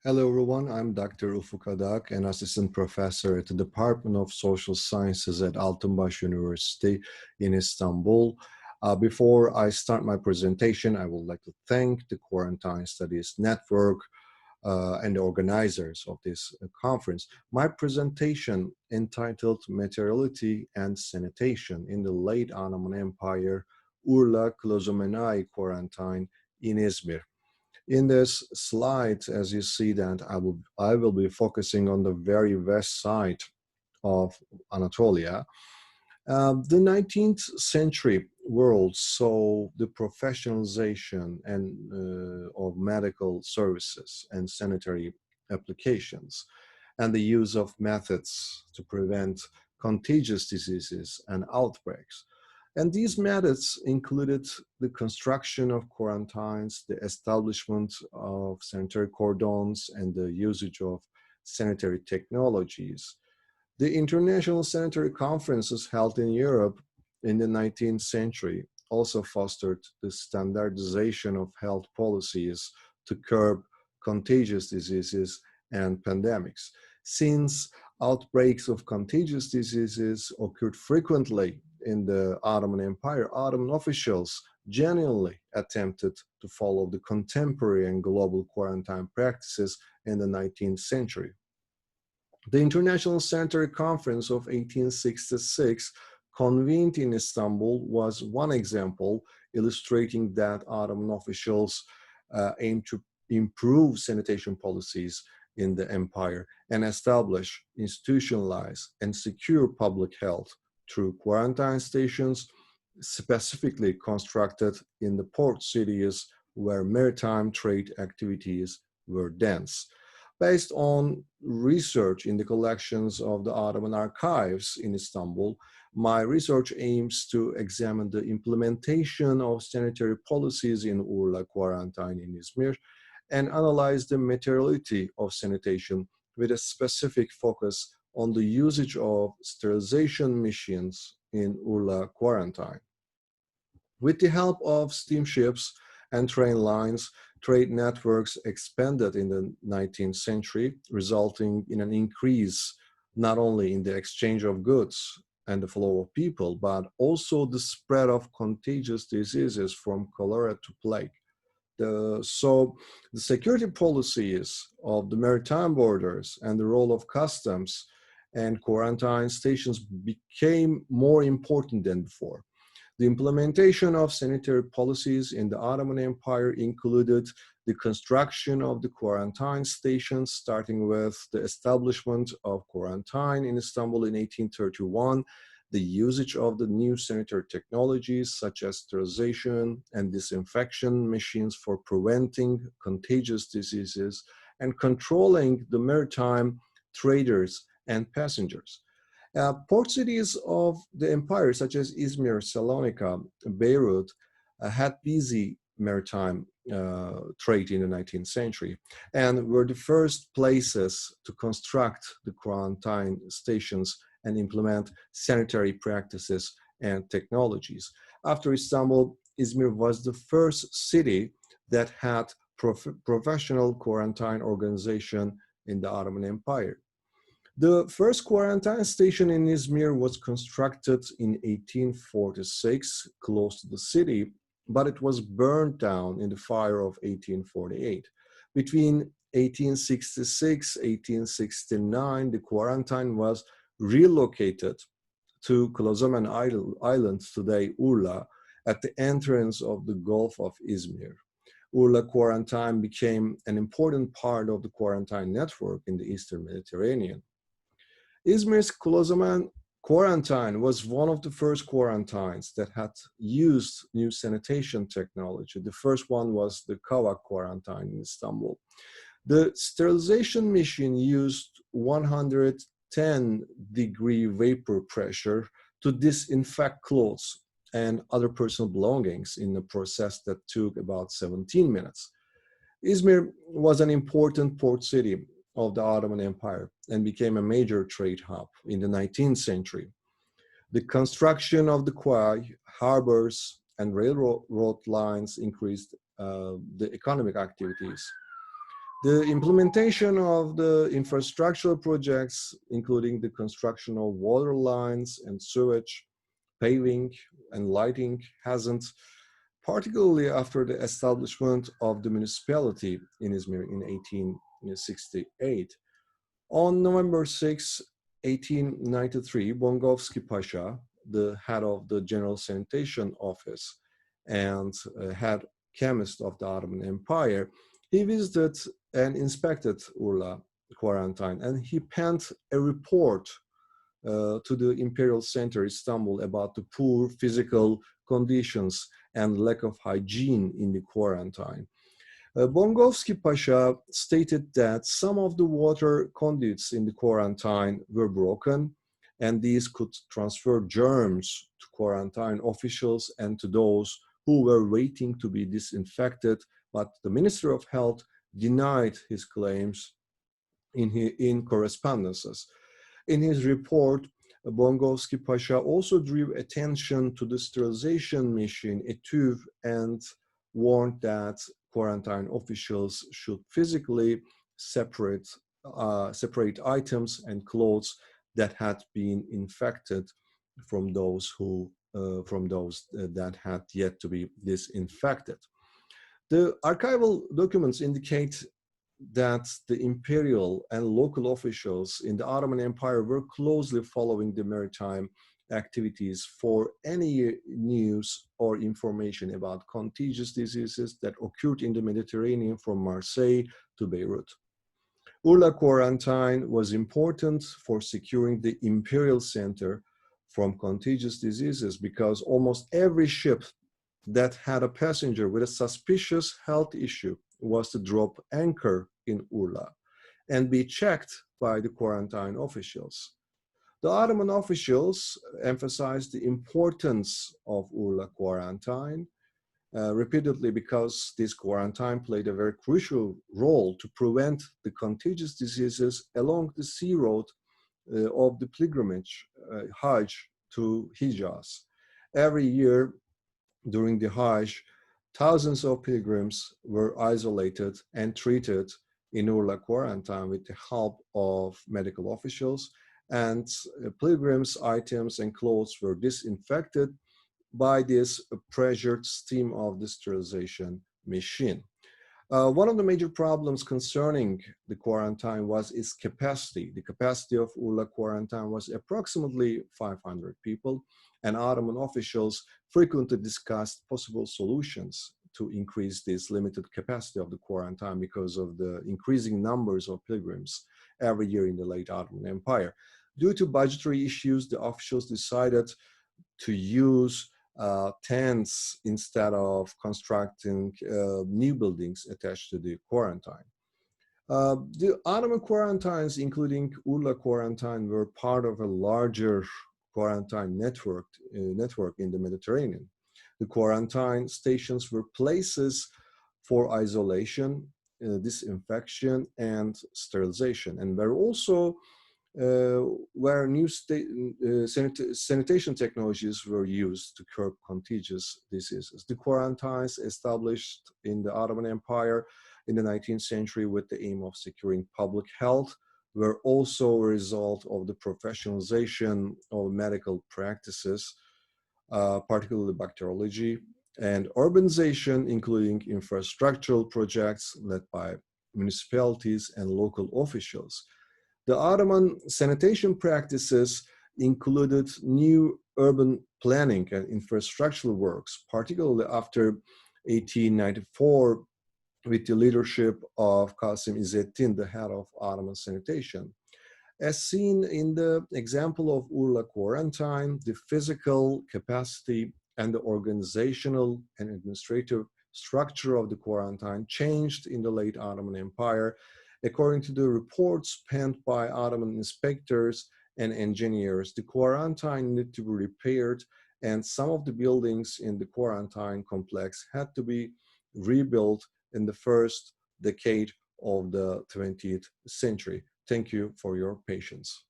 Hello everyone, I'm Dr. Ufuk Adak, an assistant professor at the Department of Social Sciences at Altınbaş University in Istanbul. Before I start my presentation, I would like to thank the Quarantine Studies Network and the organizers of this conference. My presentation entitled Materiality and Sanitation in the Late Ottoman Empire, Urla Klazomenai Quarantine in Izmir. In this slide, as you see that I will be focusing on the very west side of Anatolia. The 19th century world saw the professionalization of medical services and sanitary applications, and the use of methods to prevent contagious diseases and outbreaks. And these methods included the construction of quarantines, the establishment of sanitary cordons, and the usage of sanitary technologies. The international sanitary conferences held in Europe in the 19th century also fostered the standardization of health policies to curb contagious diseases and pandemics. Since outbreaks of contagious diseases occurred frequently in the Ottoman Empire, Ottoman officials genuinely attempted to follow the contemporary and global quarantine practices in the 19th century. The International Sanitary Conference of 1866, convened in Istanbul, was one example illustrating that Ottoman officials aimed to improve sanitation policies in the empire and establish, institutionalize, and secure public health through quarantine stations specifically constructed in the port cities where maritime trade activities were dense. Based on research in the collections of the Ottoman archives in Istanbul, my research aims to examine the implementation of sanitary policies in Urla quarantine in Izmir and analyze the materiality of sanitation with a specific focus on the usage of sterilization machines in Urla quarantine. With the help of steamships and train lines, trade networks expanded in the 19th century, resulting in an increase not only in the exchange of goods and the flow of people, but also the spread of contagious diseases from cholera to plague. So the security policies of the maritime borders and the role of customs and quarantine stations became more important than before. The implementation of sanitary policies in the Ottoman Empire included the construction of the quarantine stations, starting with the establishment of quarantine in Istanbul in 1831, the usage of the new sanitary technologies such as sterilization and disinfection machines for preventing contagious diseases, and controlling the maritime traders and passengers. Port cities of the empire, such as Izmir, Salonica, Beirut, had busy maritime trade in the 19th century and were the first places to construct the quarantine stations and implement sanitary practices and technologies. After Istanbul, Izmir was the first city that had professional quarantine organization in the Ottoman Empire. The first quarantine station in Izmir was constructed in 1846, close to the city, but it was burned down in the fire of 1848. Between 1866 and 1869, the quarantine was relocated to Klazomenai Island, today Urla, at the entrance of the Gulf of Izmir. Urla quarantine became an important part of the quarantine network in the Eastern Mediterranean. Izmir's Klazomen quarantine was one of the first quarantines that had used new sanitation technology. The first one was the Kavak quarantine in Istanbul. The sterilization machine used 110-degree vapor pressure to disinfect clothes and other personal belongings in a process that took about 17 minutes. Izmir was an important port city of the Ottoman Empire and became a major trade hub in the 19th century. The construction of the quay, harbors, and railroad lines increased the economic activities. The implementation of the infrastructural projects, including the construction of water lines and sewage, paving and lighting, hasn't, particularly after the establishment of the municipality in Izmir in 1868. On November 6, 1893, Bongovsky Pasha, the head of the General Sanitation Office and head chemist of the Ottoman Empire, he visited and inspected Urla quarantine, and he penned a report to the Imperial Center Istanbul about the poor physical conditions and lack of hygiene in the quarantine. Bongovsky Pasha stated that some of the water conduits in the quarantine were broken, and these could transfer germs to quarantine officials and to those who were waiting to be disinfected, but the Minister of Health denied his claims in correspondences. In his report, Bongovsky Pasha also drew attention to the sterilization machine etüv and warned that quarantine officials should physically separate items and clothes that had been infected from those that had yet to be disinfected. The archival documents indicate that the imperial and local officials in the Ottoman Empire were closely following the maritime activities for any news or information about contagious diseases that occurred in the Mediterranean from Marseille to Beirut. Urla quarantine was important for securing the imperial center from contagious diseases because almost every ship that had a passenger with a suspicious health issue was to drop anchor in Urla and be checked by the quarantine officials. The Ottoman officials emphasized the importance of Urla quarantine repeatedly because this quarantine played a very crucial role to prevent the contagious diseases along the sea road of the pilgrimage, Hajj to Hijaz. Every year during the Hajj, thousands of pilgrims were isolated and treated in Urla quarantine with the help of medical officials, and pilgrims' items and clothes were disinfected by this pressured steam of the sterilization machine. One of the major problems concerning the quarantine was its capacity. The capacity of Urla quarantine was approximately 500 people, and Ottoman officials frequently discussed possible solutions to increase this limited capacity of the quarantine because of the increasing numbers of pilgrims every year in the late Ottoman Empire. Due to budgetary issues, the officials decided to use tents instead of constructing new buildings attached to the quarantine. The Ottoman quarantines, including Urla quarantine, were part of a larger quarantine network in the Mediterranean. The quarantine stations were places for isolation, disinfection, and sterilization, and were also where new sanitation technologies were used to curb contagious diseases. The quarantines established in the Ottoman Empire in the 19th century with the aim of securing public health were also a result of the professionalization of medical practices, particularly bacteriology, and urbanization, including infrastructural projects led by municipalities and local officials. The Ottoman sanitation practices included new urban planning and infrastructural works, particularly after 1894 with the leadership of Qasim İzzettin, the head of Ottoman sanitation. As seen in the example of Urla quarantine, the physical capacity and the organizational and administrative structure of the quarantine changed in the late Ottoman Empire, according to the reports penned by Ottoman inspectors and engineers. The quarantine needed to be repaired, and some of the buildings in the quarantine complex had to be rebuilt in the first decade of the 20th century. Thank you for your patience.